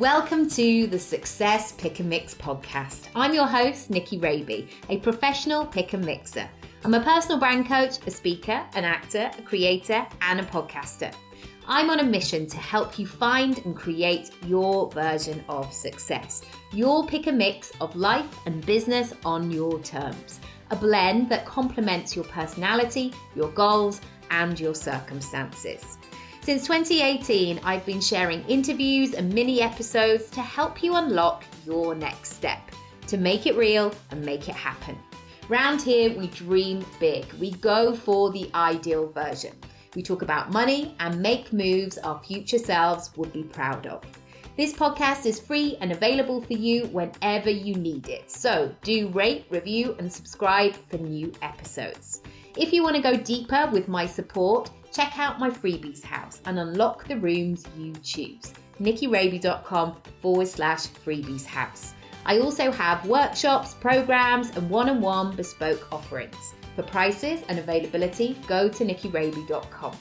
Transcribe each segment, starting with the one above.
Welcome to the Success Pick and Mix podcast. I'm your host, Nicky Raby, a professional pick and mixer. I'm a personal brand coach, a speaker, an actor, a creator, and a podcaster. I'm on a mission to help you find and create your version of success. Your pick and mix of life and business on your terms. A blend that complements your personality, your goals, and your circumstances. Since 2018, I've been sharing interviews and mini episodes to help you unlock your next step, to make it real and make it happen. Round here, we dream big. We go for the ideal version. We talk about money and make moves our future selves would be proud of. This podcast is free and available for you whenever you need it. So do rate, review, and subscribe for new episodes. If you want to go deeper with my support, check out my freebies house and unlock the rooms you choose. nickyraby.com/freebies house. I also have workshops, programs, and one-on-one bespoke offerings. For prices and availability, go to nickyraby.com.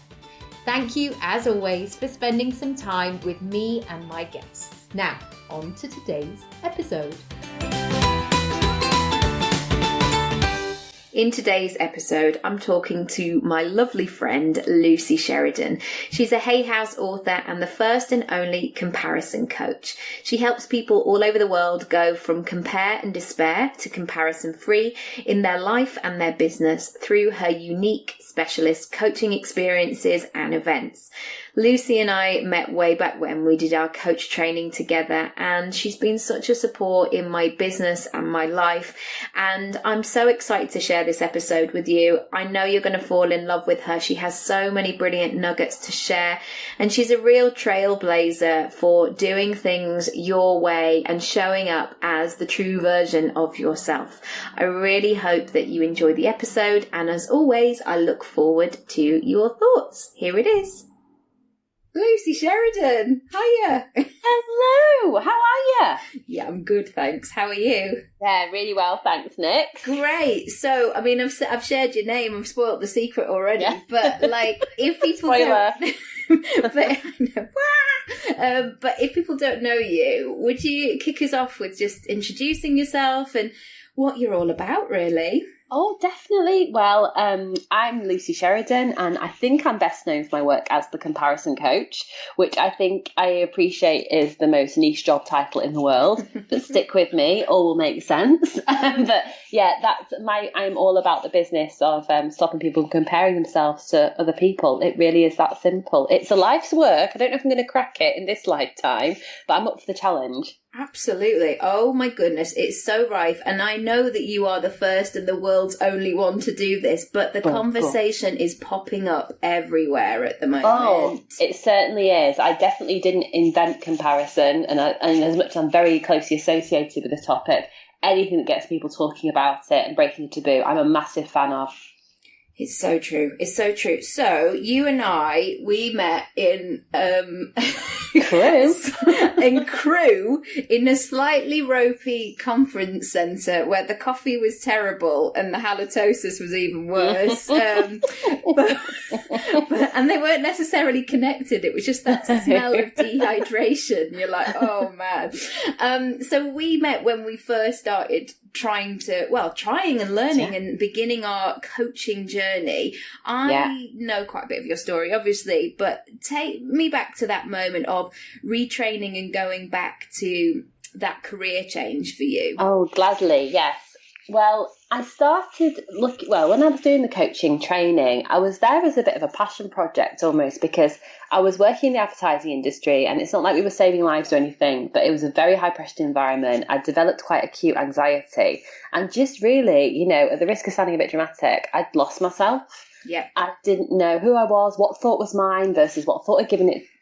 Thank you, as always, for spending some time with me and my guests. Now, on to today's episode. In today's episode, I'm talking to my lovely friend, Lucy Sheridan. She's a Hay House author and the first and only comparison coach. She helps people all over the world go from compare and despair to comparison free in their life and their business through her unique specialist coaching experiences and events. Lucy and I met way back when we did our coach training together, and she's been such a support in my business and my life, and I'm so excited to share this episode with you. I know you're going to fall in love with her. She has so many brilliant nuggets to share, and she's a real trailblazer for doing things your way and showing up as the true version of yourself. I really hope that you enjoy the episode, and as always, I look forward to your thoughts. Here it is. Lucy Sheridan, hiya. Hello, how are you? Yeah, I'm good, thanks. How are you? Yeah, really well, thanks, Nick. Great. So, I mean, I've shared your name. I've spoiled the secret already. Yeah. But like, if people don't, but if people don't know you, would you kick us off with just introducing yourself and what you're all about, really? Oh, definitely. Well, I'm Lucy Sheridan, and I think I'm best known for my work as the comparison coach, which I think I appreciate is the most niche job title in the world. But stick with me, all will make sense. But yeah, I'm all about the business of stopping people from comparing themselves to other people. It really is that simple. It's a life's work. I don't know if I'm going to crack it in this lifetime, but I'm up for the challenge. Absolutely. Oh my goodness, it's so rife. And I know that you are the first and the world's only one to do this, but the conversation is popping up everywhere at the moment. Oh, it certainly is. I definitely didn't invent comparison, and as much as I'm very closely associated with the topic, anything that gets people talking about it and breaking the taboo, I'm a massive fan of. It's so true. It's so true. So you and we met in Crewe in a slightly ropey conference centre where the coffee was terrible and the halitosis was even worse. And they weren't necessarily connected. It was just that smell of dehydration. You're like, oh man. So we met when we first started trying and learning and beginning our coaching journey. I know quite a bit of your story, obviously, but take me back to that moment of retraining and going back to that career change for you. Oh, gladly, yes. Well, I started when I was doing the coaching training, I was there as a bit of a passion project almost, because I was working in the advertising industry, and it's not like we were saving lives or anything, but it was a very high pressure environment. I developed quite acute anxiety, and just really, at the risk of sounding a bit dramatic, I'd lost myself. Yeah. I didn't know who I was, what thought was mine versus what thought had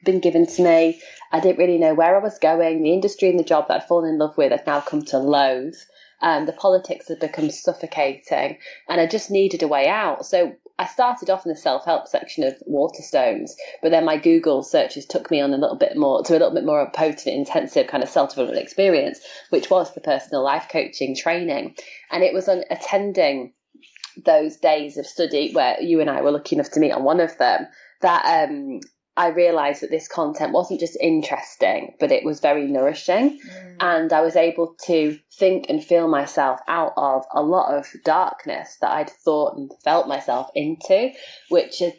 been given to me. I didn't really know where I was going. The industry and the job that I'd fallen in love with I'd now come to loathe. The politics had become suffocating, and I just needed a way out. So I started off in the self-help section of Waterstones, but then my Google searches took me on a little bit more potent, intensive kind of self-development experience, which was the personal life coaching training. And it was on attending those days of study where you and I were lucky enough to meet on one of them, that I realised that this content wasn't just interesting, but it was very nourishing. And I was able to think and feel myself out of a lot of darkness that I'd thought and felt myself into, which had,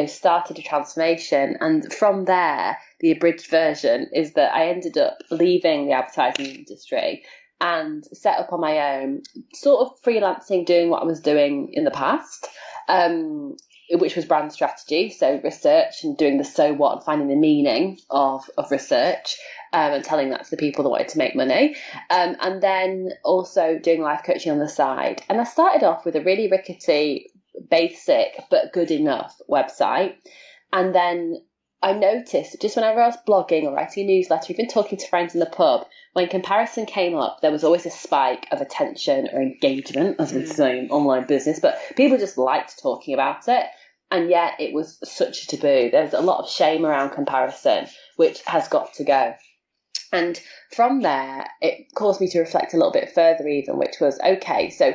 started a transformation. And from there, the abridged version is that I ended up leaving the advertising industry and set up on my own, sort of freelancing, doing what I was doing in the past, which was brand strategy, so research and doing the so what and finding the meaning of research, and telling that to the people that wanted to make money, and then also doing life coaching on the side. And I started off with a really rickety, basic but good enough website, and then I noticed just whenever I was blogging or writing a newsletter, even talking to friends in the pub, when comparison came up, there was always a spike of attention or engagement, as we say in online business, but people just liked talking about it. And yet it was such a taboo. There's a lot of shame around comparison, which has got to go. And from there, it caused me to reflect a little bit further even, which was, okay, so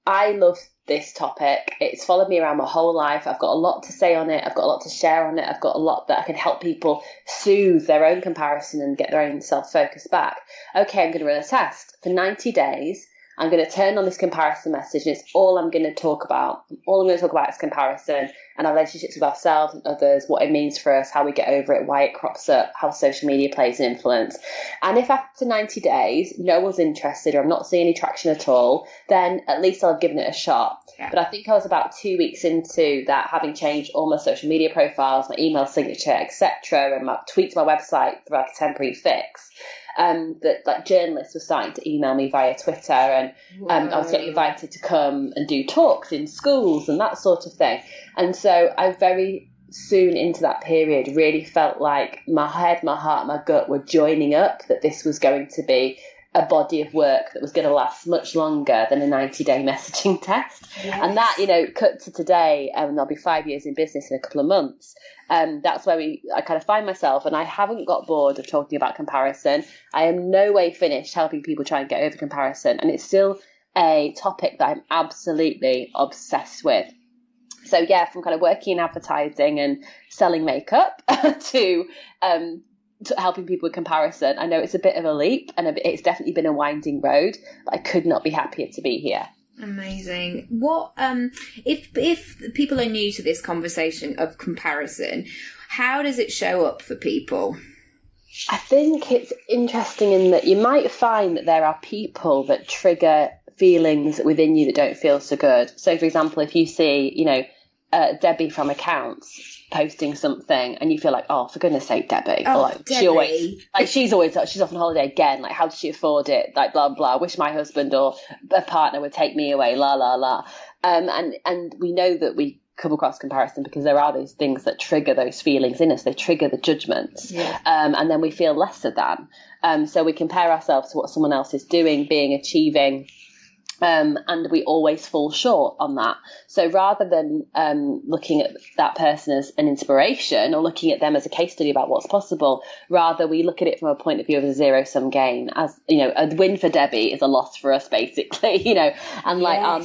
I love this topic. It's followed me around my whole life. I've got a lot to say on it. I've got a lot to share on it. I've got a lot that I can help people soothe their own comparison and get their own self-focus back. Okay, I'm going to run a test for 90 days. I'm going to turn on this comparison message, and it's all I'm going to talk about. All I'm going to talk about is comparison and our relationships with ourselves and others, what it means for us, how we get over it, why it crops up, how social media plays an influence. And if after 90 days no one's interested or I'm not seeing any traction at all, then at least I'll have given it a shot. Yeah. But I think I was about 2 weeks into that, having changed all my social media profiles, my email signature, etc., and my tweets, my website for like a temporary fix. That like journalists were starting to email me via Twitter, and I was getting invited to come and do talks in schools and that sort of thing. And so I very soon into that period really felt like my head, my heart, my gut were joining up, that this was going to be a body of work that was going to last much longer than a 90-day messaging test. Yes. And that, cut to today, and I'll be 5 years in business in a couple of months. That's where I kind of find myself, and I haven't got bored of talking about comparison. I am no way finished helping people try and get over comparison, and it's still a topic that I'm absolutely obsessed with. So yeah, from kind of working in advertising and selling makeup to helping people with comparison. I know it's a bit of a leap, and it's definitely been a winding road, but I could not be happier to be here. Amazing. What if people are new to this conversation of comparison, how does it show up for people? I think it's interesting in that you might find that there are people that trigger feelings within you that don't feel so good. So for example, if you see, Debbie from accounts posting something and you feel like, oh, for goodness sake, Debbie. Oh, or like, Debbie. she's off on holiday again. Like, how does she afford it? Like, blah, blah. Wish my husband or a partner would take me away. La, la, la. And we know that we come across comparison because there are those things that trigger those feelings in us. They trigger the judgments. Yeah. And then we feel lesser than. So we compare ourselves to what someone else is doing, being, achieving. And we always fall short on that. So rather than looking at that person as an inspiration or looking at them as a case study about what's possible, rather we look at it from a point of view of a zero-sum game. As a win for Debbie is a loss for us, basically. And like our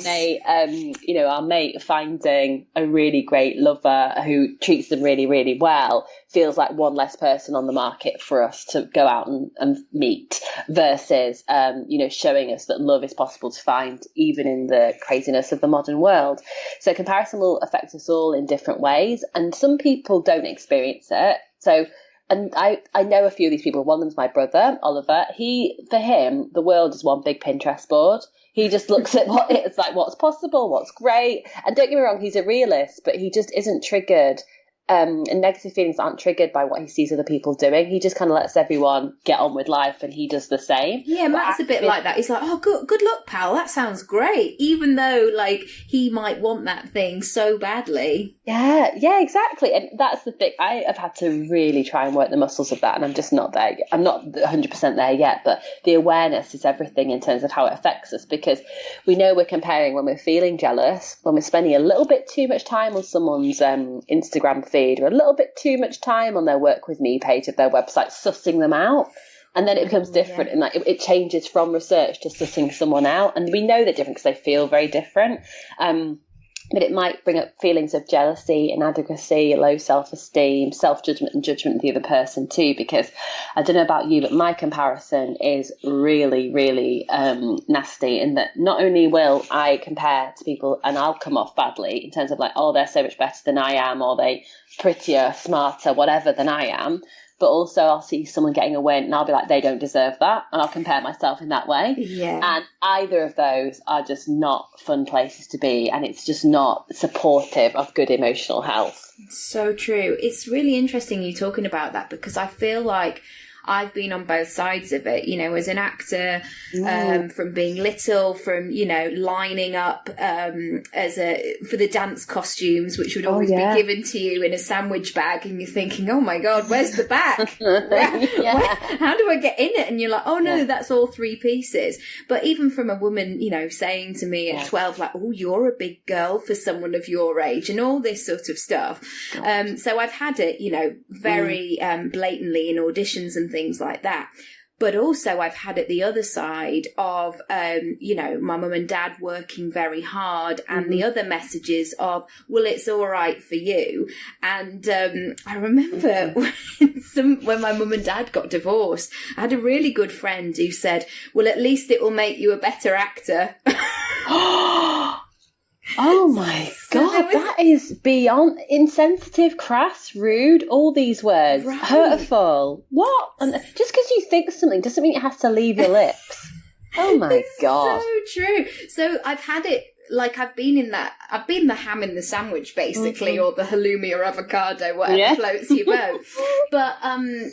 mate finding a really great lover who treats them really, really well feels like one less person on the market for us to go out and meet, versus showing us that love is possible to find even in the craziness of the modern world. So comparison will affect us all in different ways, and some people don't experience it. So, and I know a few of these people. One of them's my brother, Oliver. For him, the world is one big Pinterest board. He just looks at what's possible, what's great. And don't get me wrong, he's a realist, but he just isn't triggered. And negative feelings aren't triggered by what he sees other people doing. He just kind of lets everyone get on with life, and he does the same. Yeah, Matt's a bit like that. He's like, oh, good luck, pal. That sounds great. Even though, like, he might want that thing so badly. Yeah, exactly. And that's the thing. I have had to really try and work the muscles of that, and I'm just not there yet. I'm not 100% there yet, but the awareness is everything in terms of how it affects us, because we know we're comparing when we're feeling jealous, when we're spending a little bit too much time on someone's Instagram feed, or a little bit too much time on their Work With Me page of their website, sussing them out. And then it becomes different, and it changes from research to sussing someone out. And we know they're different because they feel very different. but it might bring up feelings of jealousy, inadequacy, low self-esteem, self-judgment and judgment of the other person too, because I don't know about you, but my comparison is really, really nasty in that not only will I compare to people and I'll come off badly in terms of like, oh, they're so much better than I am, or they prettier, smarter, whatever than I am, but also I'll see someone getting a win and I'll be like, they don't deserve that. And I'll compare myself in that way. Yeah. And either of those are just not fun places to be. And it's just not supportive of good emotional health. So true. It's really interesting you talking about that, because I feel like I've been on both sides of it, you know, as an actor, from being little, from, you know, lining up for the dance costumes, which would always be given to you in a sandwich bag, and you're thinking, oh my God, where's the bag? How do I get in it? And you're like, oh no, that's all 3 pieces. But even from a woman, you know, saying to me at 12, like, oh, you're a big girl for someone of your age, and all this sort of stuff. So I've had it, you know, very blatantly in auditions and things like that. But also I've had it the other side of, you know, my mum and dad working very hard, and the other messages of, well, it's all right for you. And I remember when my mum and dad got divorced, I had a really good friend who said, well, at least it will make you a better actor. Oh my God, that is beyond insensitive, crass, rude, all these words, hurtful. What? And just because you think something doesn't mean it has to leave your lips. Oh my God. So true. So I've had it, like I've been the ham in the sandwich basically, or the halloumi or avocado, whatever floats your boat. But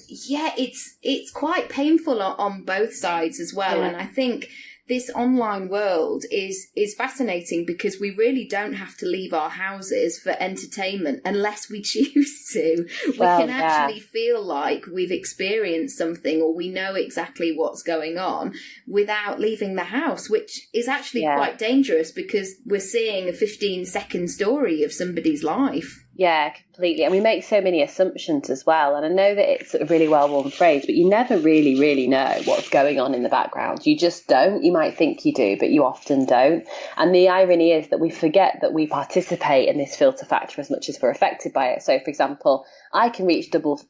it's quite painful on both sides as well. Yeah. And I think this online world is fascinating, because we really don't have to leave our houses for entertainment unless we choose to. We can actually feel like we've experienced something, or we know exactly what's going on without leaving the house, which is actually quite dangerous, because we're seeing a 15-second story of somebody's life. Yeah, completely. And we make so many assumptions as well. And I know that it's a really well-worn phrase, but you never really, really know what's going on in the background. You just don't. You might think you do, but you often don't. And the irony is that we forget that we participate in this filter factor as much as we're affected by it. So, for example, I can reach double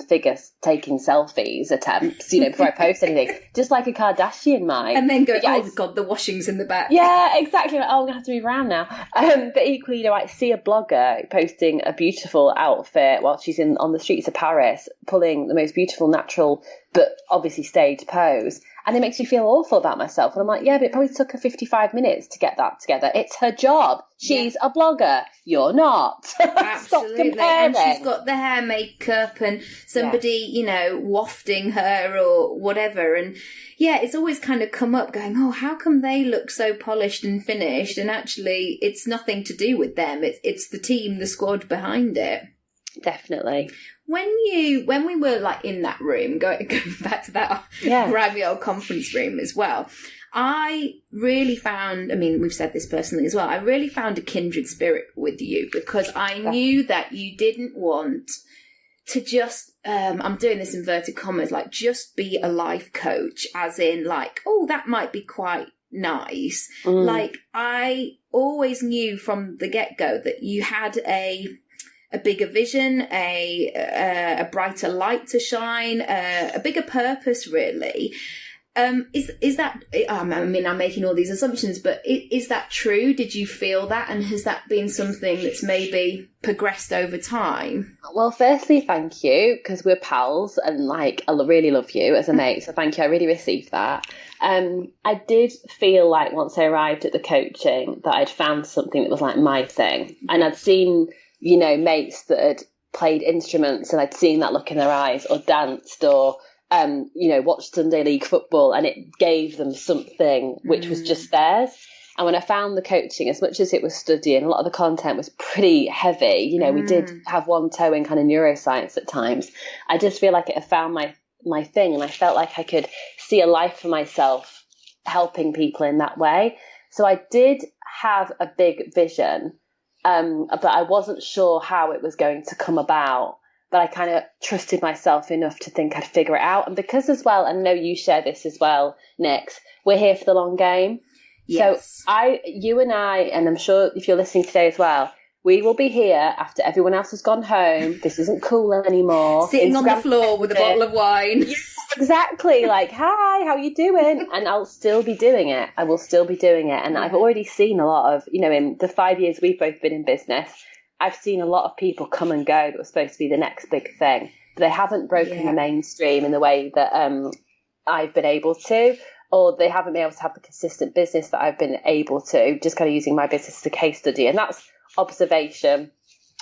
figures taking selfies attempts, you know, before I post anything, just like a Kardashian might. And then go, oh God, the washing's in the back. Yeah, exactly. Like, oh, I'm going to have to move around now. But equally, you know, I see a blogger posting a beautiful outfit while she's on the streets of Paris, pulling the most beautiful, natural, but obviously staged pose. And it makes me feel awful about myself. And I'm like, yeah, but it probably took her 55 minutes to get that together. It's her job. She's a blogger. You're not. Absolutely. And she's got the hair makeup and somebody, you know, wafting her or whatever. And it's always kind of come up going, oh, how come they look so polished and finished? And actually, it's nothing to do with them. It's the team, the squad behind it. Definitely. When we were like in that room, going back to that grimy old conference room as well, I really found, I mean, we've said this personally as well, I really found a kindred spirit with you, because I knew that you didn't want to just, I'm doing this inverted commas, like just be a life coach, as in like, oh, that might be quite nice. Like, I always knew from the get-go that you had a bigger vision, a brighter light to shine, a bigger purpose, really. Is that, I mean, I'm making all these assumptions, but is that true? Did you feel that? And has that been something that's maybe progressed over time? Well, firstly, thank you, because we're pals and like, I really love you as a mate. So thank you. I really received that. I did feel like once I arrived at the coaching that I'd found something that was like my thing. And I'd seen, you know, mates that had played instruments and I'd seen that look in their eyes, or danced, or, you know, watched Sunday League football, and it gave them something which was just theirs. And when I found the coaching, as much as it was studying, a lot of the content was pretty heavy. You know, we did have one toe in kind of neuroscience at times. I just feel like it had found my thing, and I felt like I could see a life for myself helping people in that way. So I did have a big vision. But I wasn't sure how it was going to come about, but I kind of trusted myself enough to think I'd figure it out. And because as well, and I know you share this as well, Nix, we're here for the long game. Yes. So you and I, and I'm sure if you're listening today as well, we will be here after everyone else has gone home. This isn't cool anymore. Sitting on the floor with a bottle of wine. Exactly. Like, hi, how you doing? And I'll still be doing it. I will still be doing it. And I've already seen a lot of, in the 5 years we've both been in business, I've seen a lot of people come and go that were supposed to be the next big thing. But they haven't broken the mainstream in the way that I've been able to, or they haven't been able to have the consistent business that I've been able to, just kind of using my business as a case study. And that's observation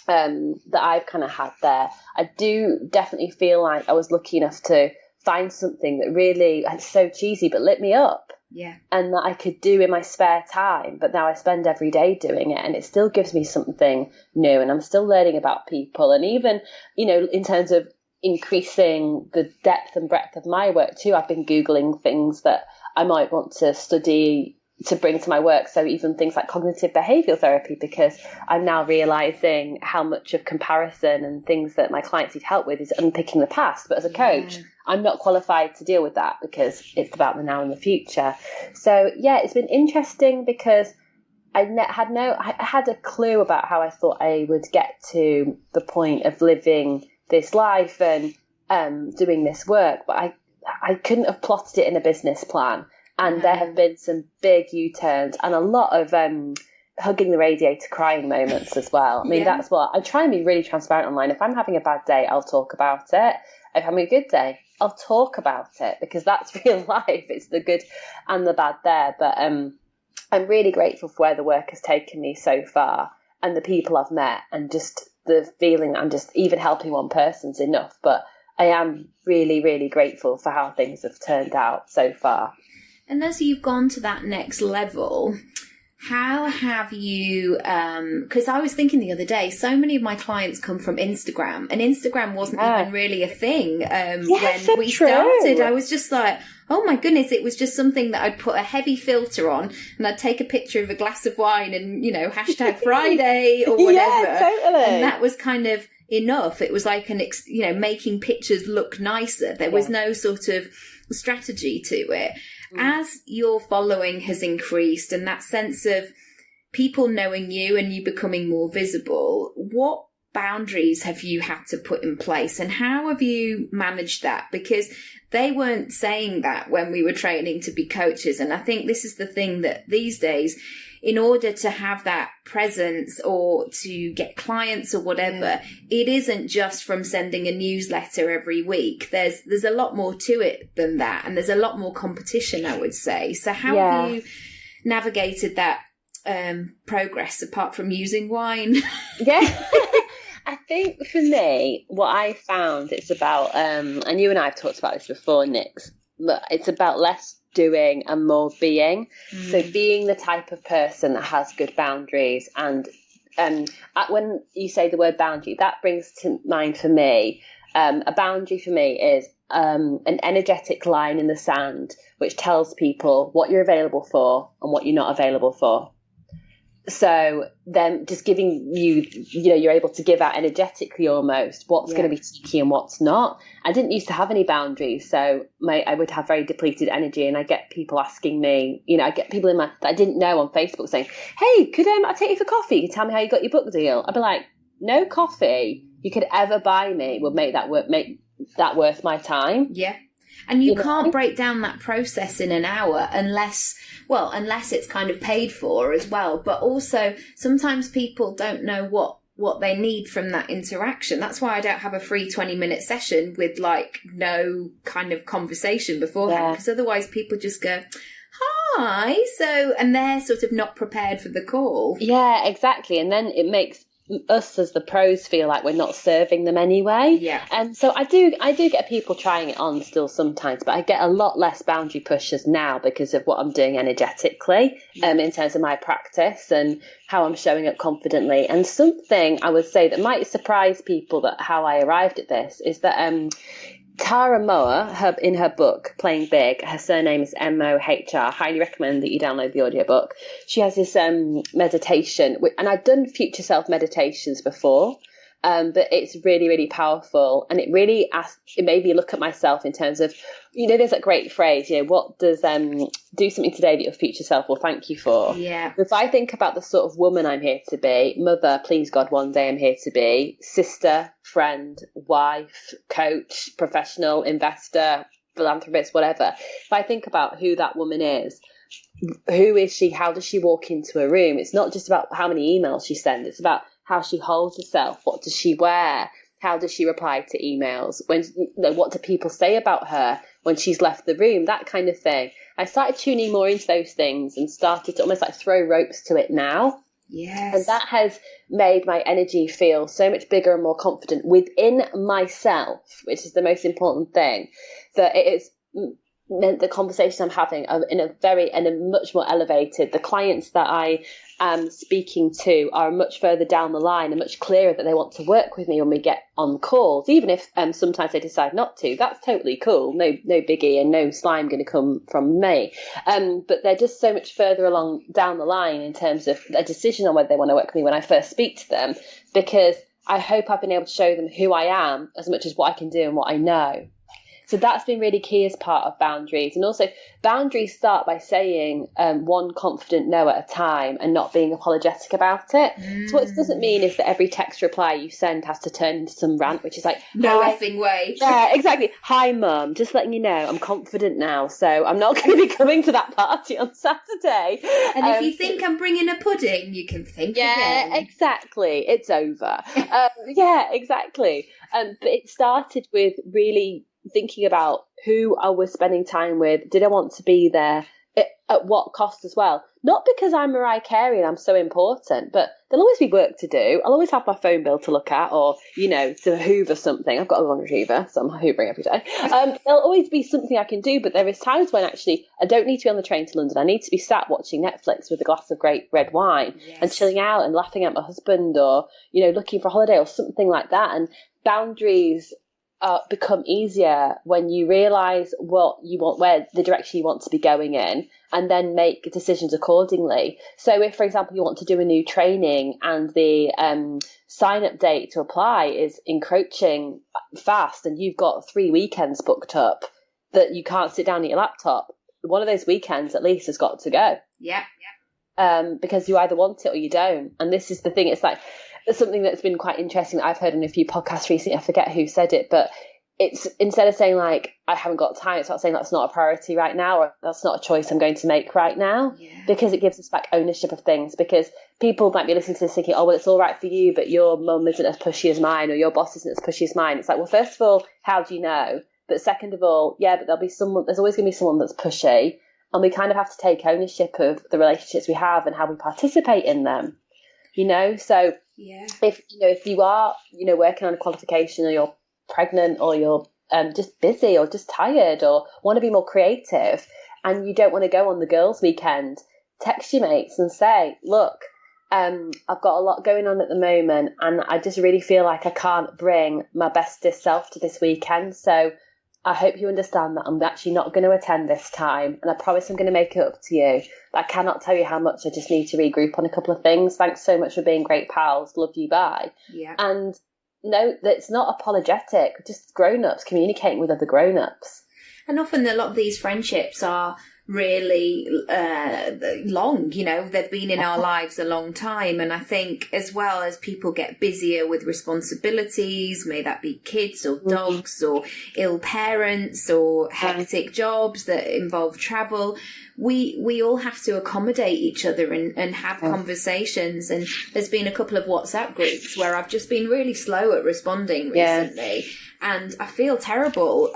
that I've kind of had there. I do definitely feel like I was lucky enough to find something that really, it's so cheesy, but lit me up. Yeah. And that I could do in my spare time, but now I spend every day doing it, and it still gives me something new, and I'm still learning about people. And even, in terms of increasing the depth and breadth of my work too, I've been Googling things that I might want to study to bring to my work. So even things like cognitive behavioural therapy, because I'm now realising how much of comparison and things that my clients need help with is unpicking the past. But as a coach, I'm not qualified to deal with that because it's about the now and the future. So it's been interesting because I had a clue about how I thought I would get to the point of living this life and doing this work, but I couldn't have plotted it in a business plan. And there have been some big U-turns and a lot of hugging the radiator crying moments as well. I mean, that's what I try and be really transparent online. If I'm having a bad day, I'll talk about it. If I'm having a good day, I'll talk about it, because that's real life. It's the good and the bad there. But I'm really grateful for where the work has taken me so far and the people I've met, and just the feeling I'm just even helping one person's enough. But I am really, really grateful for how things have turned out so far. And as you've gone to that next level, how have you, because I was thinking the other day, so many of my clients come from Instagram, and Instagram wasn't even really a thing when we started. I was just like, oh my goodness, it was just something that I'd put a heavy filter on, and I'd take a picture of a glass of wine and, hashtag Friday or whatever. Yeah, totally. And that was kind of enough. It was like making pictures look nicer. There was no sort of strategy to it. As your following has increased and that sense of people knowing you and you becoming more visible, what boundaries have you had to put in place, and how have you managed that? Because they weren't saying that when we were training to be coaches. And I think this is the thing that these days, in order to have that presence or to get clients or whatever, it isn't just from sending a newsletter every week. There's a lot more to it than that. And there's a lot more competition, I would say. So how have you navigated that progress apart from using wine? I think for me, what I found it's about, and you and I have talked about this before, Nix, but it's about less doing and more being. So being the type of person that has good boundaries, and when you say the word boundary, that brings to mind for me, a boundary for me is an energetic line in the sand which tells people what you're available for and what you're not available for. So then just giving you're able to give out energetically almost what's going to be cheeky and what's not. I didn't used to have any boundaries, so I would have very depleted energy, and I get people asking me, I get people that I didn't know on Facebook saying, hey, could I take you for coffee? You tell me how you got your book deal. I'd be like, no coffee you could ever buy me would make that worth my time. Yeah. And you can't break down that process in an hour unless it's kind of paid for as well. But also sometimes people don't know what they need from that interaction. That's why I don't have a free 20-minute session with no kind of conversation beforehand, because otherwise people just go, hi, and they're sort of not prepared for the call. Yeah, exactly. And then it makes us as the pros feel like we're not serving them anyway. Yeah. And so I do get people trying it on still sometimes, but I get a lot less boundary pushers now because of what I'm doing energetically, in terms of my practice and how I'm showing up confidently. And something I would say that might surprise people that how I arrived at this is that Tara Moore, in her book, Playing Big, her surname is M-O-H-R. Highly recommend that you download the audiobook. She has this meditation, and I've done future self meditations before, But it's really, really powerful. And it made me look at myself in terms of, there's that great phrase, what does do something today that your future self will thank you for? Yeah. If I think about the sort of woman I'm here to be, mother, please God, one day I'm here to be, sister, friend, wife, coach, professional, investor, philanthropist, whatever. If I think about who that woman is, who is she? How does she walk into a room? It's not just about how many emails she sends. It's about how she holds herself. What does she wear? How does she reply to emails? What do people say about her when she's left the room? That kind of thing. I started tuning more into those things and started to almost like throw ropes to it now. Yes. And that has made my energy feel so much bigger and more confident within myself, which is the most important thing, that it is meant the conversation I'm having are in a much more elevated. The clients that I am speaking to are much further down the line and much clearer that they want to work with me when we get on calls, even if sometimes they decide not to. That's totally cool. No biggie, and no slime going to come from me. But they're just so much further along down the line in terms of a decision on whether they want to work with me when I first speak to them, because I hope I've been able to show them who I am as much as what I can do and what I know. So that's been really key as part of boundaries. And also boundaries start by saying one confident no at a time and not being apologetic about it. So what it doesn't mean is that every text reply you send has to turn into some rant, which is like, no effing way. Yeah, exactly. Hi, Mum. Just letting you know, I'm confident now, so I'm not going to be coming to that party on Saturday. And if you think I'm bringing a pudding, you can think again. Yeah, exactly. It's over. Yeah, exactly. But it started with really thinking about who I was spending time with. Did I want to be there? At what cost as well? Not because I'm Mariah Carey and I'm so important, but there'll always be work to do. I'll always have my phone bill to look at, or, to hoover something. I've got a laundry hoover, so I'm hoovering every day. There'll always be something I can do, but there is times when actually I don't need to be on the train to London. I need to be sat watching Netflix with a glass of great red wine and chilling out and laughing at my husband, or, looking for a holiday or something like that. And boundaries become easier when you realise what you want, where the direction you want to be going in, and then make decisions accordingly. So if, for example, you want to do a new training and the sign-up date to apply is encroaching fast and you've got 3 weekends booked up that you can't sit down at your laptop, one of those weekends at least has got to go. Yeah. Because you either want it or you don't. And this is the thing, it's like, something that's been quite interesting that I've heard in a few podcasts recently. I forget who said it, but it's, instead of saying like, I haven't got time, it's not saying that's not a priority right now, or that's not a choice I'm going to make right now, because it gives us back ownership of things. Because people might be listening to this thinking, oh, well, it's all right for you, but your mum isn't as pushy as mine, or your boss isn't as pushy as mine. It's like, well, first of all, how do you know? But second of all, but there's always going to be someone that's pushy, and we kind of have to take ownership of the relationships we have and how we participate in them. So if you are, working on a qualification, or you're pregnant, or you're just busy, or just tired, or want to be more creative, and you don't want to go on the girls' weekend, text your mates and say, look, I've got a lot going on at the moment, and I just really feel like I can't bring my bestest self to this weekend. So I hope you understand that I'm actually not going to attend this time, and I promise I'm going to make it up to you. But I cannot tell you how much. I just need to regroup on a couple of things. Thanks so much for being great pals. Love you, bye. Yeah. And no, that's not apologetic. Just grown-ups communicating with other grown-ups. And often a lot of these friendships are really long, they've been in our lives a long time. And I think as well as people get busier with responsibilities, may that be kids or dogs or ill parents or hectic jobs that involve travel, we all have to accommodate each other and have conversations. And there's been a couple of WhatsApp groups where I've just been really slow at responding recently. And I feel terrible.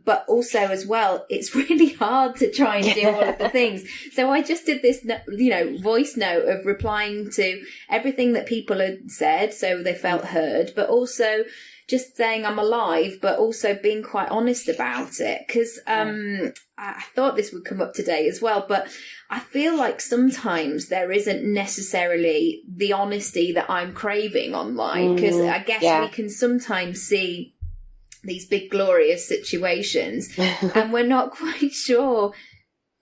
But also as well, it's really hard to try and do all of the things. So I just did this, voice note of replying to everything that people had said, so they felt heard, but also just saying I'm alive, but also being quite honest about it. Because I thought this would come up today as well, but I feel like sometimes there isn't necessarily the honesty that I'm craving online. Because I guess we can sometimes see these big glorious situations and we're not quite sure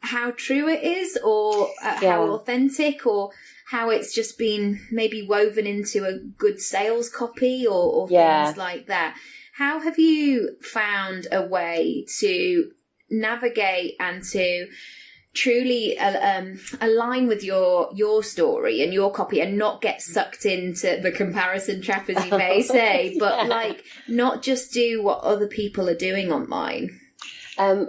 how true it is, or how authentic, or how it's just been maybe woven into a good sales copy, or things like that. How have you found a way to navigate and to truly align with your story and your copy, and not get sucked into the comparison trap, as you may say, but like not just do what other people are doing online?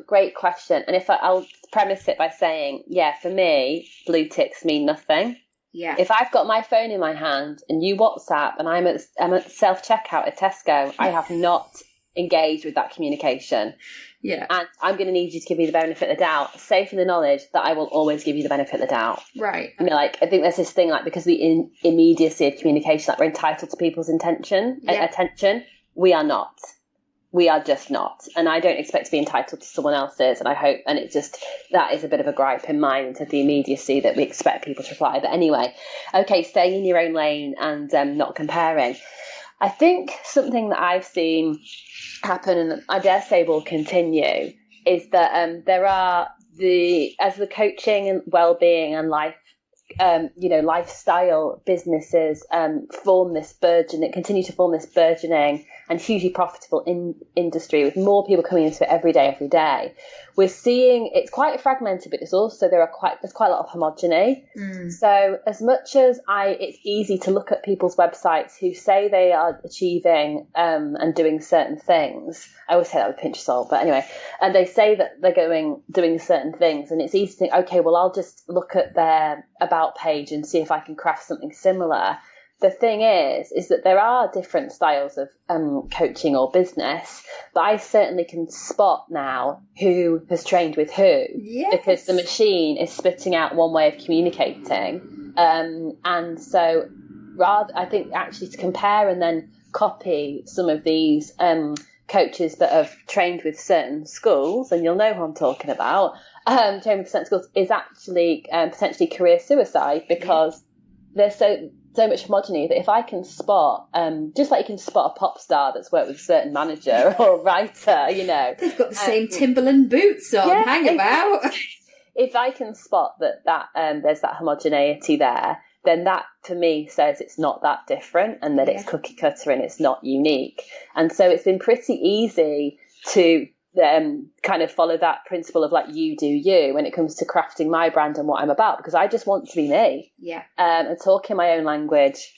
Great question. And I'll premise it by saying, for me, blue ticks mean nothing. Yeah. If I've got my phone in my hand and you WhatsApp and I'm at self-checkout at Tesco, I have not engaged with that communication. Yeah. And I'm going to need you to give me the benefit of the doubt, safe in the knowledge that I will always give you the benefit of the doubt. Right. I mean, like, I think there's this thing, like, because of the immediacy of communication, like, we're entitled to people's attention. We are not. We are just not. And I don't expect to be entitled to someone else's. And I hope, and it's just, that is a bit of a gripe in mine, into the immediacy that we expect people to reply. But anyway, okay, staying in your own lane and not comparing. I think something that I've seen happen, and I dare say will continue, is that there are as the coaching and well-being and lifestyle businesses continue to form this burgeoning and hugely profitable industry, with more people coming into it every day. We're seeing it's quite fragmented, but there's quite a lot of homogeny. So as much as it's easy to look at people's websites who say they are achieving and doing certain things. I always say that with a pinch of salt, but anyway, and they say that they're doing certain things, and it's easy to think, okay, well, I'll just look at their about page and see if I can craft something similar. The thing is that there are different styles of coaching or business, but I certainly can spot now who has trained with who, because the machine is spitting out one way of communicating. And so I think actually to compare and then copy some of these coaches that have trained with certain schools, and you'll know who I'm talking about, trained with certain schools, is actually potentially career suicide, because there's so much homogeny that if I can spot, just like you can spot a pop star that's worked with a certain manager or writer, they've got the same Timberland boots on, hang about. If I can spot that there's that homogeneity there, then that to me says it's not that different, and that it's cookie cutter and it's not unique. And so it's been pretty easy to kind of follow that principle of, like, you do you when it comes to crafting my brand and what I'm about, because I just want to be me, and talk in my own language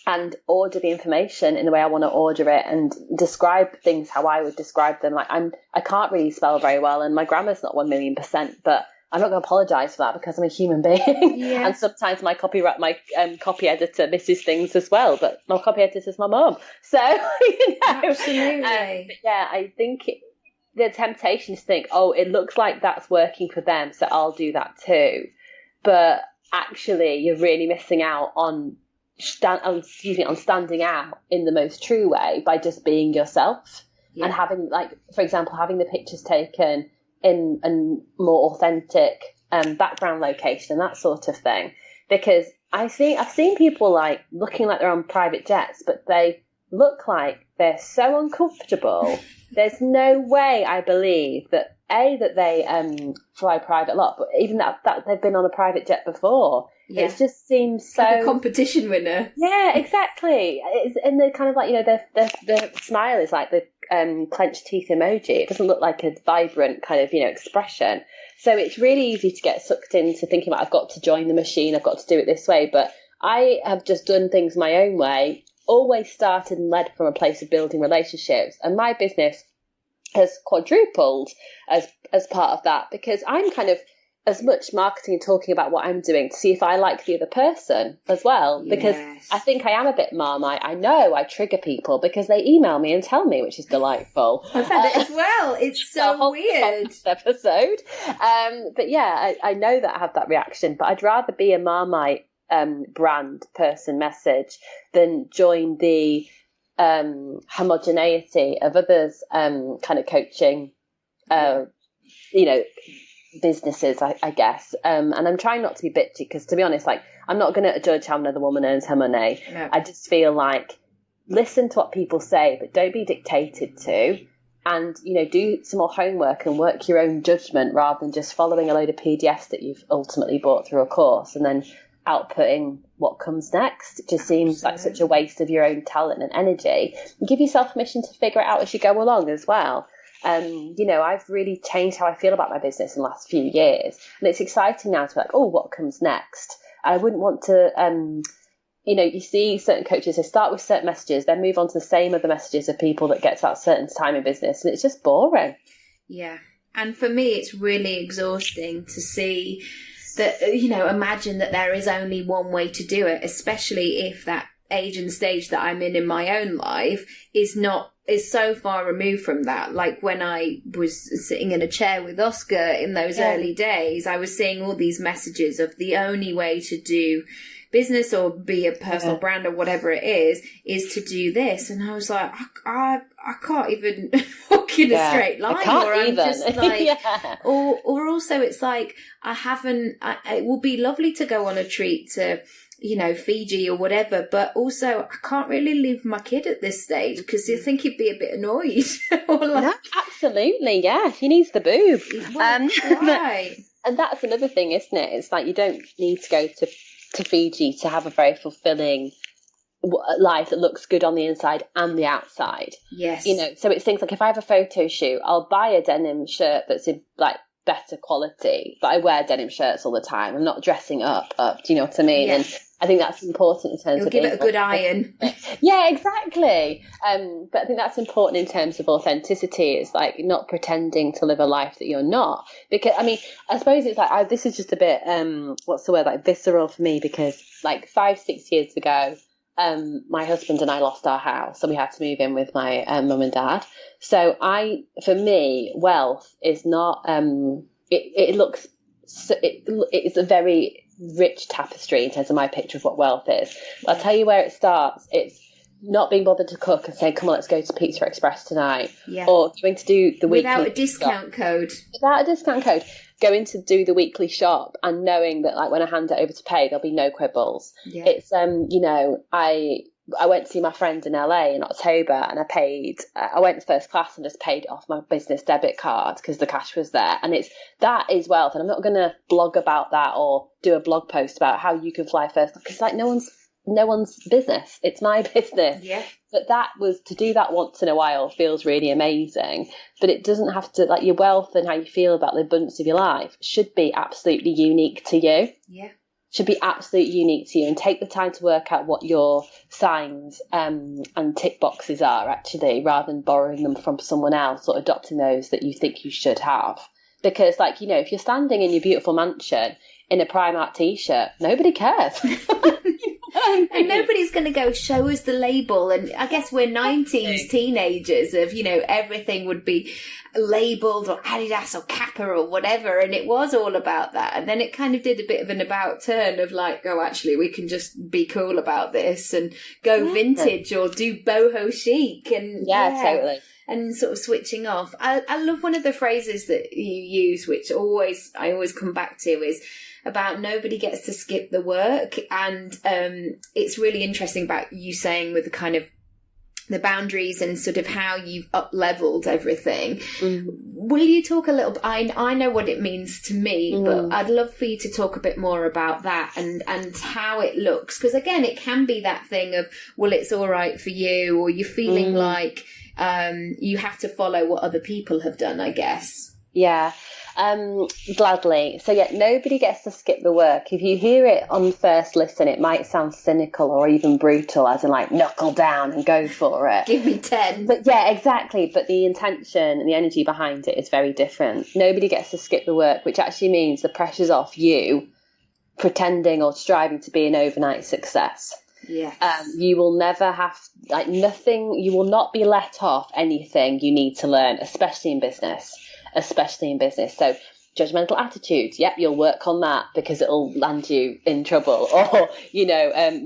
and order the information in the way I want to order it, and describe things how I would describe them. Like, I can't really spell very well, and my grammar's not 1,000,000%, but I'm not going to apologise for that, because I'm a human being. And sometimes my copy editor misses things as well, but my copy editor's my mum, so Absolutely. I think the temptation is to think, oh, it looks like that's working for them, so I'll do that too. But actually, you're really missing out on standing out in the most true way by just being yourself, and having, like, for example, having the pictures taken in a more authentic background location and that sort of thing. Because I've seen people, like, looking like they're on private jets, but they look like they're so uncomfortable. There's no way I believe that they fly private a lot, but even that they've been on a private jet before. It just seems so, like a competition winner. Yeah, exactly. And they're kind of like, their smile is like the clenched teeth emoji. It doesn't look like a vibrant kind of expression. So it's really easy to get sucked into thinking about, I've got to join the machine, I've got to do it this way. But I have just done things my own way, always started and led from a place of building relationships, and my business has quadrupled as part of that, because I'm kind of as much marketing and talking about what I'm doing to see if I like the other person as well, because I think I am a bit Marmite. I know I trigger people because they email me and tell me, which is delightful. I've had it as well. It's so weird. Episode. But yeah, I know that I have that reaction, but I'd rather be a Marmite brand person message than join the homogeneity of others kind of coaching businesses, I guess, and I'm trying not to be bitchy, because to be honest, like, I'm not going to judge how another woman earns her money. I just feel like, listen to what people say, but don't be dictated to, and, do some more homework and work your own judgment rather than just following a load of PDFs that you've ultimately bought through a course and then outputting what comes next. It just seems like such a waste of your own talent and energy. And give yourself permission to figure it out as you go along as well. I've really changed how I feel about my business in the last few years, and it's exciting now to be like, oh, what comes next? I wouldn't want to, you see certain coaches, they start with certain messages, then move on to the same other messages of people that get to that certain time in business, and it's just boring. Yeah. And for me, it's really exhausting to see that, imagine that there is only one way to do it, especially if that age and stage that I'm in my own life is so far removed from that. Like when I was sitting in a chair with Oscar in those early days, I was seeing all these messages of the only way to do business or be a personal brand or whatever it is to do this. And I was like, I can't even walk in a straight line. Or I'm just like, or also it's like, it will be lovely to go on a treat to, Fiji or whatever, but also I can't really leave my kid at this stage because you think he'd be a bit annoyed. No, absolutely, yeah. He needs the boob. Right. And that's another thing, isn't it? It's like you don't need to go to Fiji to have a very fulfilling life that looks good on the inside and the outside. Yes. So it's things like if I have a photo shoot, I'll buy a denim shirt that's in like better quality, but I wear denim shirts all the time. I'm not dressing up. Do you know what I mean? Yes. And I think that's important in terms of give it a good iron. Yeah, exactly. But I think that's important in terms of authenticity. It's like not pretending to live a life that you're not. Because I suppose it's like this is just a bit what's the word, like visceral for me, because like 5-6 years ago, my husband and I lost our house, and we had to move in with my mum and dad. So for me, wealth is not. It's a very rich tapestry in terms of my picture of what wealth is. But I'll tell you where it starts. It's not being bothered to cook and saying, come on, let's go to Pizza Express tonight. Yeah. Or going to do the weekly without a discount code. Without a discount code. Going to do the weekly shop and knowing that like when I hand it over to pay, there'll be no quibbles. Yeah. It's I went to see my friend in LA in October, and I went first class and just paid it off my business debit card because the cash was there. And that is wealth. And I'm not going to blog about that or do a blog post about how you can fly first, because like no one's business. It's my business. Yeah. But to do that once in a while feels really amazing. But it doesn't have to, like, your wealth and how you feel about the abundance of your life should be absolutely unique to you. Yeah. Should be absolutely unique to you, and take the time to work out what your signs and tick boxes are actually, rather than borrowing them from someone else or adopting those that you think you should have. Because like, if you're standing in your beautiful mansion in a Primark t-shirt, nobody cares. And nobody's going to go, show us the label. And I guess we're 90s teenagers of, everything would be labelled or Adidas or Kappa or whatever. And it was all about that. And then it kind of did a bit of an about turn of like, oh, actually, we can just be cool about this and go vintage or do boho chic. And totally. And sort of switching off. I love one of the phrases that you use, which I always come back to, is about nobody gets to skip the work. And it's really interesting about you saying with the kind of the boundaries and sort of how you've up-leveled everything. Mm. Will you talk a little? I know what it means to me, but I'd love for you to talk a bit more about that and how it looks. Because again, it can be that thing of, well, it's all right for you, or you're feeling like you have to follow what other people have done, I guess. Yeah. Gladly. So nobody gets to skip the work. If you hear it on first listen, it might sound cynical or even brutal, as in like knuckle down and go for it. Give me 10. But yeah, exactly. But the intention and the energy behind it is very different. Nobody gets to skip the work, which actually means the pressure's off you pretending or striving to be an overnight success. Yes. You will never have nothing. You will not be let off anything you need to learn, especially in business. So judgmental attitudes. Yep, you'll work on that because it'll land you in trouble. Or,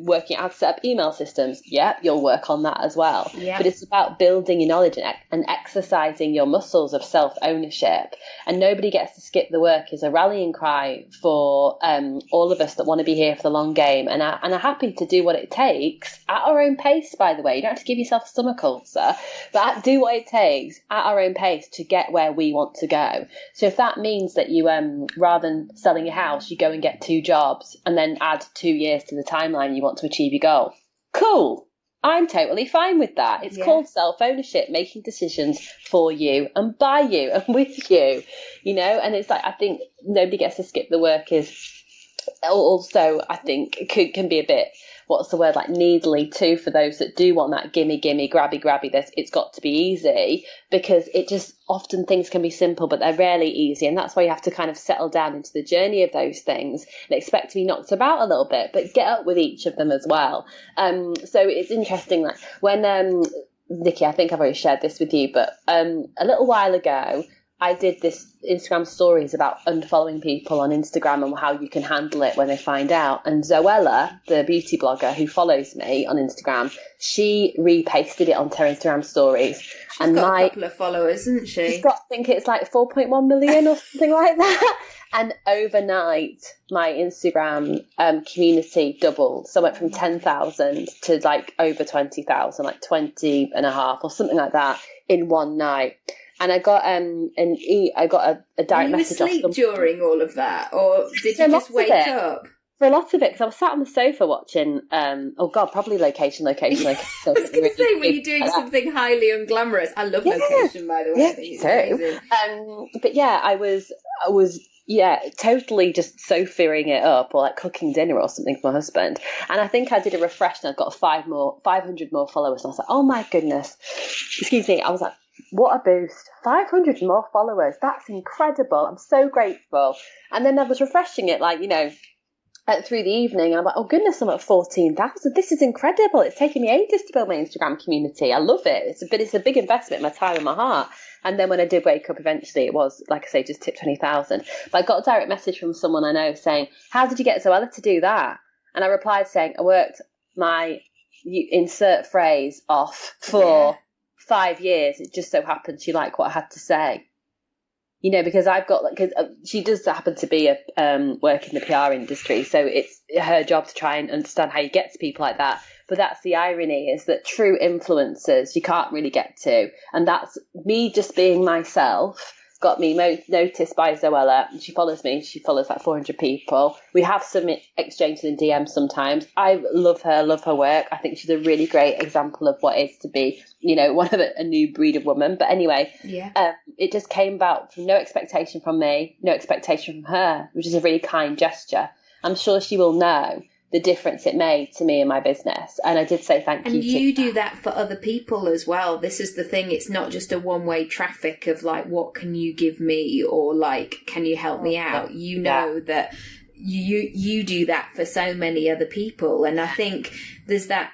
working out how to set up email systems. Yep, you'll work on that as well. Yep. But it's about building your knowledge and exercising your muscles of self-ownership. And nobody gets to skip the work is a rallying cry for all of us that want to be here for the long game and are happy to do what it takes at our own pace, by the way. You don't have to give yourself a stomach ulcer, but do what it takes at our own pace to get where we want to go. So if that means that you, rather than selling your house, you go and get 2 jobs and then add 2 years to the timeline you want to achieve your goal, cool. I'm totally fine with that. It's called self-ownership, making decisions for you and by you and with you, and it's like, I think nobody gets to skip the work is also, I think, can be a bit, what's the word, like needly too, for those that do want that gimme, grabby, it's got to be easy, because it just, often things can be simple, but they're rarely easy. And that's why you have to kind of settle down into the journey of those things and expect to be knocked about a little bit, but get up with each of them as well. So it's interesting that when, Nicky, I think I've already shared this with you, but a little while ago, I did this Instagram stories about unfollowing people on Instagram and how you can handle it when they find out. And Zoella, the beauty blogger who follows me on Instagram, she repasted it onto her Instagram stories. She's got a couple of followers, hasn't she? She's got, I think it's like 4.1 million or something like that. And overnight, my Instagram community doubled. So I went from 10,000 to like over 20,000, like 20 and a half or something like that in one night. And I got a direct message. Were you asleep during all of that, or did you just wake up? For a lot of it, because I was sat on the sofa watching. Probably location. I was going to say, were you doing something highly unglamorous? I love location, by the way. I think it's amazing. But yeah, I was totally just sofaing it up, or like cooking dinner or something for my husband. And I think I did a refresh, and I got 500 more followers. And I was like, oh my goodness, excuse me. I was like, what a boost. 500 more followers. That's incredible. I'm so grateful. And then I was refreshing it, through the evening. And I'm like, oh goodness, I'm at 14,000. This is incredible. It's taken me ages to build my Instagram community. I love it. It's a big investment, my time and my heart. And then when I did wake up, eventually it was, like I say, just tipped 20,000. But I got a direct message from someone I know saying, how did you get Zoella to do that? And I replied saying, I worked my insert phrase off for 5 years. It just so happened she liked what I had to say, because she does happen to be work in the PR industry, so it's her job to try and understand how you get to people like that. But that's the irony, is that true influencers you can't really get to, and that's me just being myself got me noticed by Zoella. She follows me. She follows like 400 people. We have some exchanges in DMs sometimes. I love her work. I think she's a really great example of what it is to be, one of a new breed of woman. But anyway, it just came about from no expectation from me, no expectation from her, which is a really kind gesture. I'm sure she will know the difference it made to me and my business. And I did say thank you. And you do that for other people as well. This is the thing. It's not just a one-way traffic of like, what can you give me? Or like, can you help me out? You know that you do that for so many other people. And I think there's that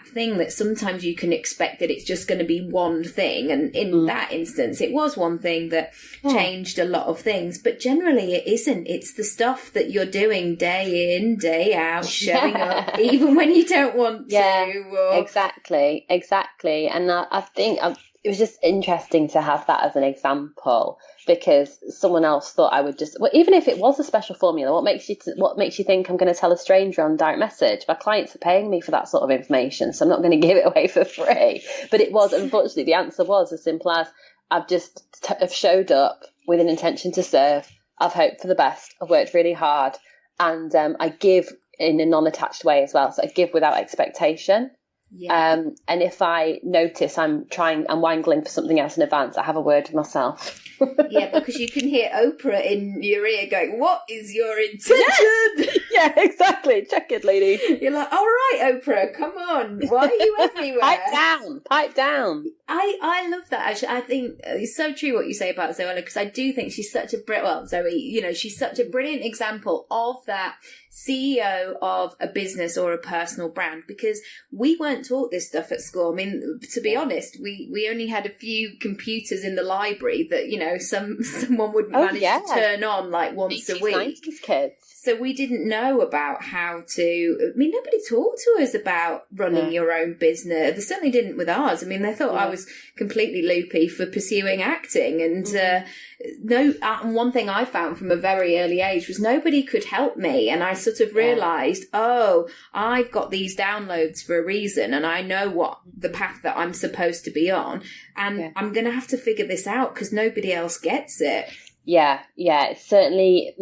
thing that sometimes you can expect that it's just going to be one thing. And in that instance, it was one thing that changed a lot of things. But generally it isn't. It's the stuff that you're doing day in, day out, showing up, even when you don't want to. Or... Exactly. And I think it was just interesting to have that as an example, because someone else thought I would just, well, even if it was a special formula, what makes you think I'm going to tell a stranger on direct message? My clients are paying me for that sort of information, so I'm not going to give it away for free. But it was, unfortunately, the answer was as simple as I've showed up with an intention to serve. I've hoped for the best. I've worked really hard, and I give in a non-attached way as well. So I give without expectation. Yeah. And if I notice I'm wangling for something else in advance, I have a word with myself. Yeah, because you can hear Oprah in your ear going, what is your intention? Yeah, exactly. Check it, lady. You're like, all right, Oprah, come on. Why are you everywhere? Pipe down. I love that, actually. I think it's so true what you say about Zoella, because I do think she's such a she's such a brilliant example of that CEO of a business or a personal brand, because we weren't weren't taught this stuff at school. I mean, to be honest, we only had a few computers in the library that, you know, someone would manage to turn on like once a week. 90s kids. So we didn't know about how to, I mean, nobody talked to us about running your own business. They certainly didn't with ours. I mean, they thought I was completely loopy for pursuing acting. And and one thing I found from a very early age was nobody could help me. And I sort of realised, I've got these downloads for a reason, and I know what the path that I'm supposed to be on. And I'm going to have to figure this out because nobody else gets it. Yeah, it's certainly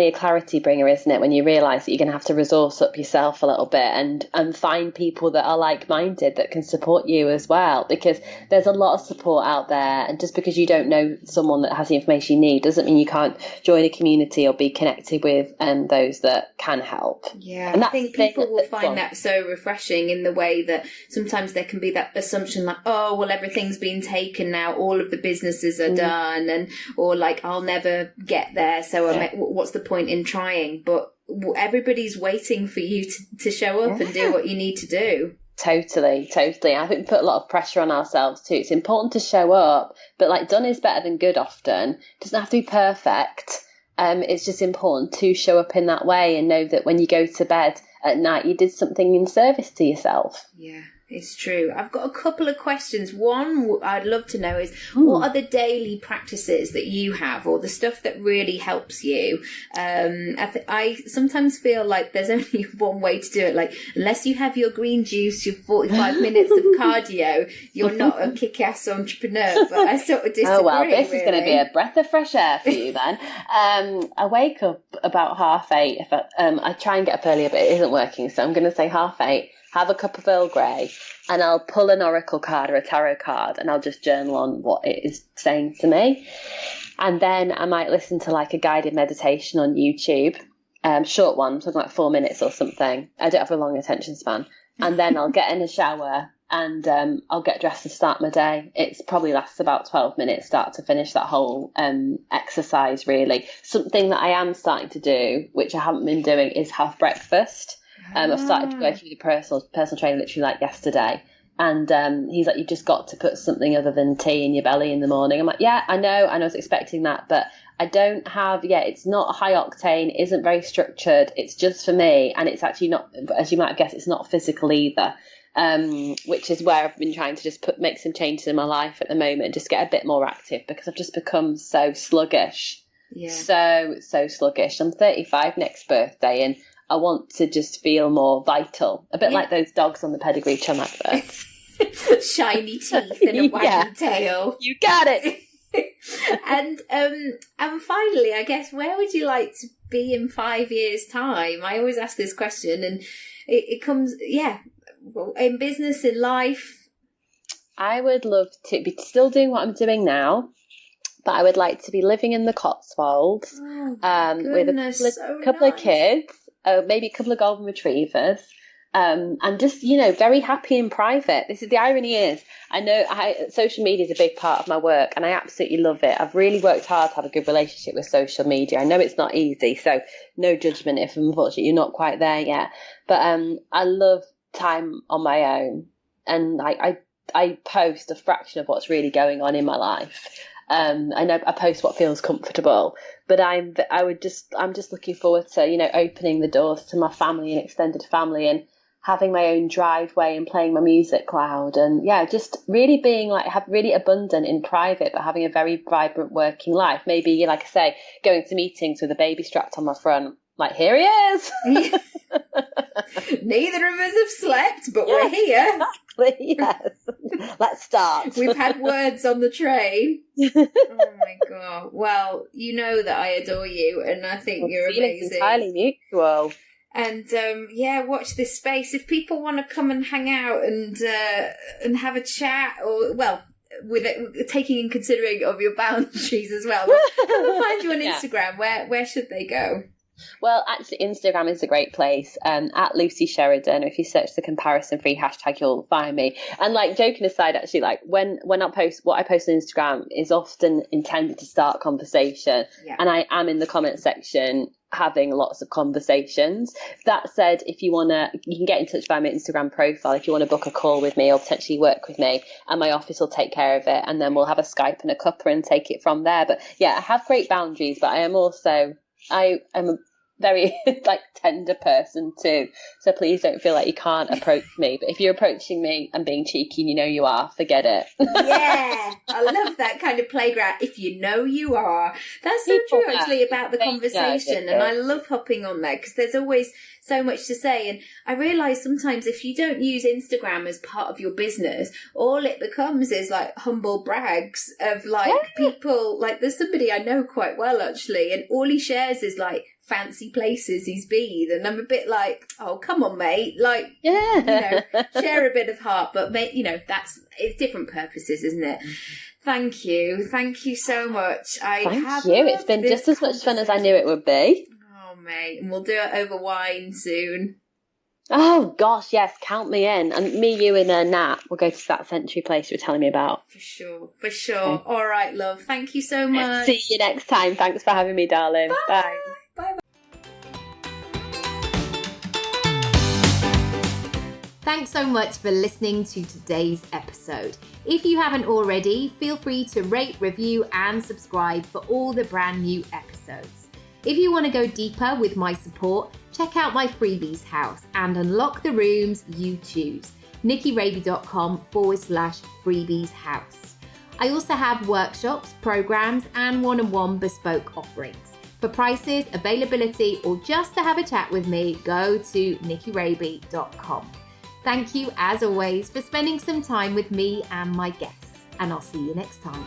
a clarity bringer, isn't it? When you realise that you're going to have to resource up yourself a little bit and find people that are like-minded that can support you as well, because there's a lot of support out there, and just because you don't know someone that has the information you need doesn't mean you can't join a community or be connected with those that can help. Yeah, and I think people will find that so refreshing in the way that sometimes there can be that assumption like, oh, well, everything's been taken now, all of the businesses are done, and or like, I'll never get there, so what's the point in trying? But everybody's waiting for you to show up and do what you need to do. Totally. I think we put a lot of pressure on ourselves too. It's important to show up, but like done is better than good often. It doesn't have to be perfect. It's just important to show up in that way and know that when you go to bed at night, you did something in service to yourself. Yeah. It's true. I've got a couple of questions. One I'd love to know is, what are the daily practices that you have, or the stuff that really helps you? I sometimes feel like there's only one way to do it. Like, unless you have your green juice, your 45 minutes of cardio, you're not a kick-ass entrepreneur. But I sort of disagree. Oh, well, this is going to be a breath of fresh air for you then. I wake up about 8:30. I try and get up earlier, but it isn't working. So I'm going to say 8:30. Have a cup of Earl Grey, and I'll pull an oracle card or a tarot card, and I'll just journal on what it is saying to me. And then I might listen to like a guided meditation on YouTube, short one, something like 4 minutes or something. I don't have a long attention span. And then I'll get in a shower and I'll get dressed and start my day. It probably lasts about 12 minutes, start to finish, that whole exercise really. Something that I am starting to do, which I haven't been doing, is have breakfast. I've started working with a personal trainer literally like yesterday, and he's like, you just got to put something other than tea in your belly in the morning. I'm like, yeah, I know, I was expecting that, but I don't have, it's not high octane, isn't very structured, it's just for me, and it's actually not, as you might have guessed, it's not physical either, which is where I've been trying to just make some changes in my life at the moment, just get a bit more active, because I've just become so sluggish. So sluggish. I'm 35 next birthday, and I want to just feel more vital, a bit like those dogs on the pedigree chum adverts. Shiny teeth and a wagging tail. You got it. And finally, I guess, where would you like to be in 5 years' time? I always ask this question, and it comes, in business, in life. I would love to be still doing what I'm doing now, but I would like to be living in the Cotswolds with a couple of kids. Maybe a couple of golden retrievers, and just, very happy in private. This is the irony is, I know social media is a big part of my work, and I absolutely love it. I've really worked hard to have a good relationship with social media. I know it's not easy, so no judgment if unfortunately you're not quite there yet. But I love time on my own, and I post a fraction of what's really going on in my life. I know I post what feels comfortable, but I'm just looking forward to, opening the doors to my family and extended family, and having my own driveway and playing my music loud, and just really being really abundant in private, but having a very vibrant working life. Maybe, like I say, going to meetings with a baby strapped on my front, like, here he is. Neither of us have slept, but we're here. Exactly, yes. Let's start. We've had words on the train. Oh my God. Well, you know that I adore you, and I think you're amazing. Entirely mutual. And watch this space. If people want to come and hang out and have a chat, or with it, taking in considering of your boundaries as well, come and find you on Instagram. Where should they go? Well, actually, Instagram is a great place. At Lucy Sheridan. If you search the comparison-free hashtag, you'll find me. And joking aside, actually, when I post, what I post on Instagram is often intended to start conversation, and I am in the comment section having lots of conversations. That said, if you you can get in touch via my Instagram profile if you want to book a call with me or potentially work with me, and my office will take care of it, and then we'll have a Skype and a cuppa and take it from there. But yeah, I have great boundaries, but I am a very tender person too, so please don't feel like you can't approach me. But if you're approaching me and being cheeky and you know you are, forget it. Yeah, I love that kind of playground. If you know you are, that's so true actually about the conversation, and I love hopping on there because there's always so much to say. And I realise sometimes if you don't use Instagram as part of your business, all it becomes is like humble brags of people. Like there's somebody I know quite well actually, and all he shares is like fancy places he's been, and I'm a bit like, oh come on mate, share a bit of heart, but it's different purposes, isn't it? Thank you so much. Thank you. It's been just as much fun as I knew it would be. Oh mate, and we'll do it over wine soon. Oh gosh, yes, count me in. And me, you and Nat will go to that Century place you were telling me about. For sure. Okay. All right, love. Thank you so much. See you next time. Thanks for having me, darling. Bye. Bye. Thanks so much for listening to today's episode. If you haven't already, feel free to rate, review and subscribe for all the brand new episodes. If you want to go deeper with my support, check out my freebies house and unlock the rooms you choose. nickyraby.com/freebies house. I also have workshops, programs and one-on-one bespoke offerings. For prices, availability or just to have a chat with me, go to nickyraby.com. Thank you as always for spending some time with me and my guests, and I'll see you next time.